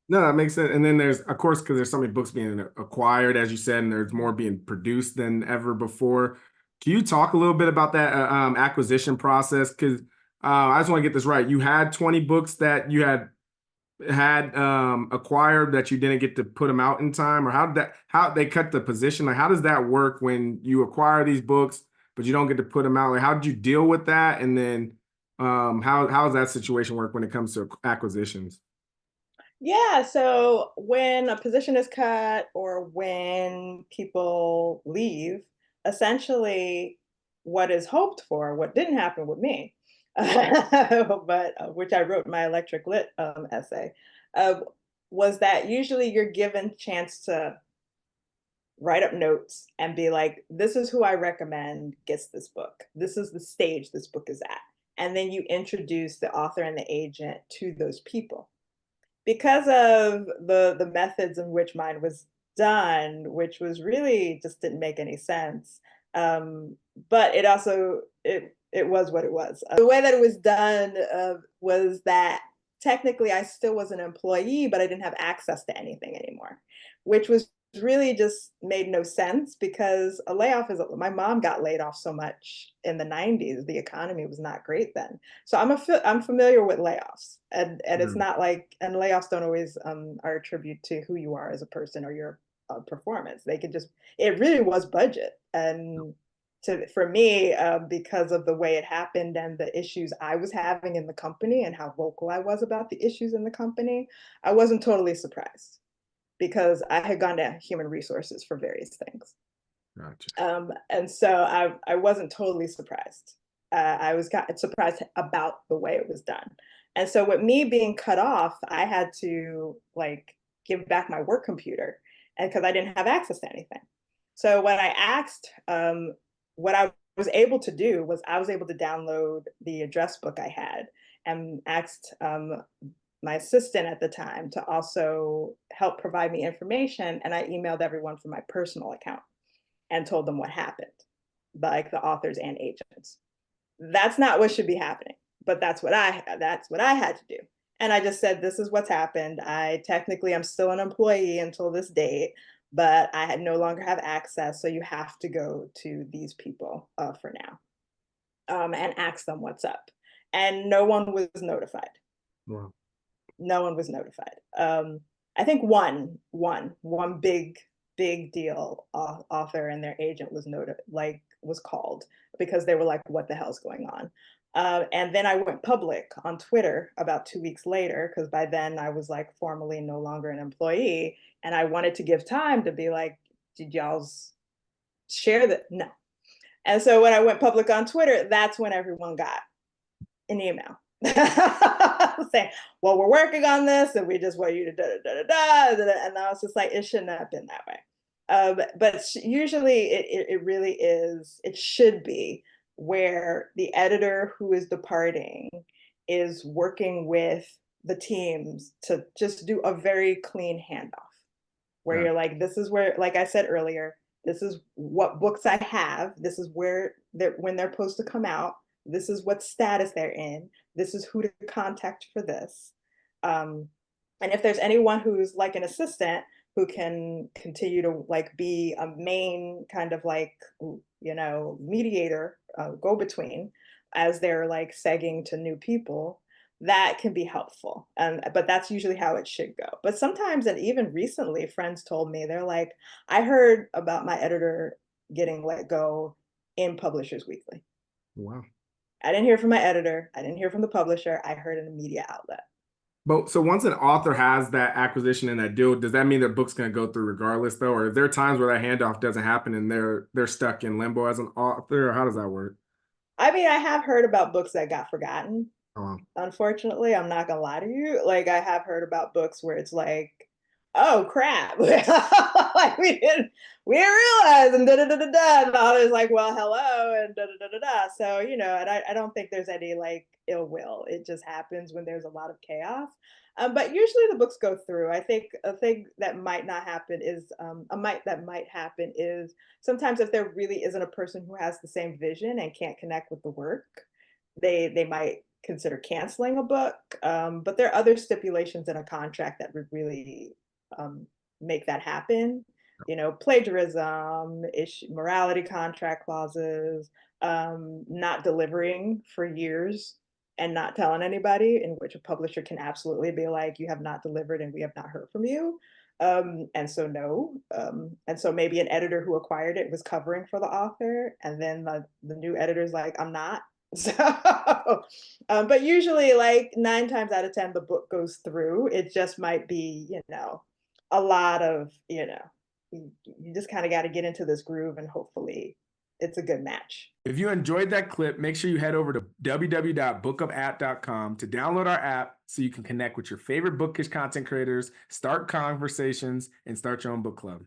No, that makes sense. And then there's, of course, because there's so many books being acquired, as you said, and there's more being produced than ever before. Can you talk a little bit about that acquisition process? Because I just want to get this right. You had 20 books that you had acquired that you didn't get to put them out in time, or how they cut the position? Like, how does that work when you acquire these books, but you don't get to put them out? Like, how did you deal with that? And then how does that situation work when it comes to acquisitions? Yeah, so when a position is cut or when people leave, essentially what is hoped for, what didn't happen with me, but which I wrote in my electric lit essay, uh, was that usually you're given chance to write up notes and be like, this is who I recommend gets this book. This is the stage this book is at. And then you introduce the author and the agent to those people because of the methods in which mine was done, which was really just didn't make any sense. But it also it was what it was. The way that it was done was that technically I still was an employee, but I didn't have access to anything anymore, which was really just made no sense because a layoff is my mom got laid off so much in the 90s. The economy was not great then. So I'm familiar with layoffs, and it's Mm. not like, and layoffs don't always are a tribute to who you are as a person or your performance. They could just, it really was budget. And for me, because of the way it happened and the issues I was having in the company and how vocal I was about the issues in the company, I wasn't totally surprised because I had gone to human resources for various things. Gotcha. And so I wasn't totally surprised. I was got surprised about the way it was done. And so with me being cut off, I had to like give back my work computer, and because I didn't have access to anything. So when I asked, what I was able to do was I was able to download the address book I had and asked my assistant at the time to also help provide me information. And I emailed everyone from my personal account and told them what happened, like the authors and agents. That's not what should be happening, but that's what I had to do. And I just said, this is what's happened. I technically am still an employee until this date, but I had no longer have access. So you have to go to these people for now, and ask them what's up. And no one was notified. Wow. No one was notified. I think one big deal author and their agent was noted, like was called because they were like, "What the hell's going on?" And then I went public on Twitter about 2 weeks later because by then I was like formally no longer an employee, and I wanted to give time to be like, "Did y'all's share that?" No. And so when I went public on Twitter, that's when everyone got an email saying, well, we're working on this and we just want you to da. And I was just like, it shouldn't have been that way. But usually it really is, it should be where the editor who is departing is working with the teams to just do a very clean handoff where Got you're like, this is where, like I said earlier, this is what books I have. This is where they're when they're supposed to come out. This is what status they're in. This is who to contact for this. Um, and if there's anyone who's like an assistant who can continue to like be a main kind of like, mediator, go between as they're like segging to new people, that can be helpful. But that's usually how it should go. But sometimes, and even recently, friends told me, they're like, I heard about my editor getting let go in Publishers Weekly. Wow. I didn't hear from my editor. I didn't hear from the publisher. I heard in a media outlet. But so once an author has that acquisition and that deal, does that mean their book's going to go through regardless, though? Or are there times where that handoff doesn't happen and they're stuck in limbo as an author, or how does that work? I mean, I have heard about books that got forgotten. Oh, Unfortunately, I'm not gonna lie to you. Like I have heard about books where it's like, oh crap, like we didn't realize and da da da da da. And others like, well, hello and da da da da da. So and I don't think there's any like ill will. It just happens when there's a lot of chaos. But usually the books go through. I think a thing that might not happen is a might that might happen is sometimes if there really isn't a person who has the same vision and can't connect with the work, they might consider canceling a book. But there are other stipulations in a contract that would really make that happen. You know, plagiarism, morality contract clauses, not delivering for years and not telling anybody, in which a publisher can absolutely be like, you have not delivered and we have not heard from you. And so no. And so maybe an editor who acquired it was covering for the author, and then the new editor's like, I'm not. So, but usually, like 9 times out of 10, the book goes through. It just might be, you know, a lot of, you know, you just kind of got to get into this groove, and hopefully it's a good match. If you enjoyed that clip, make sure you head over to www.bookumapp.com to download our app so you can connect with your favorite bookish content creators, start conversations, and start your own book club.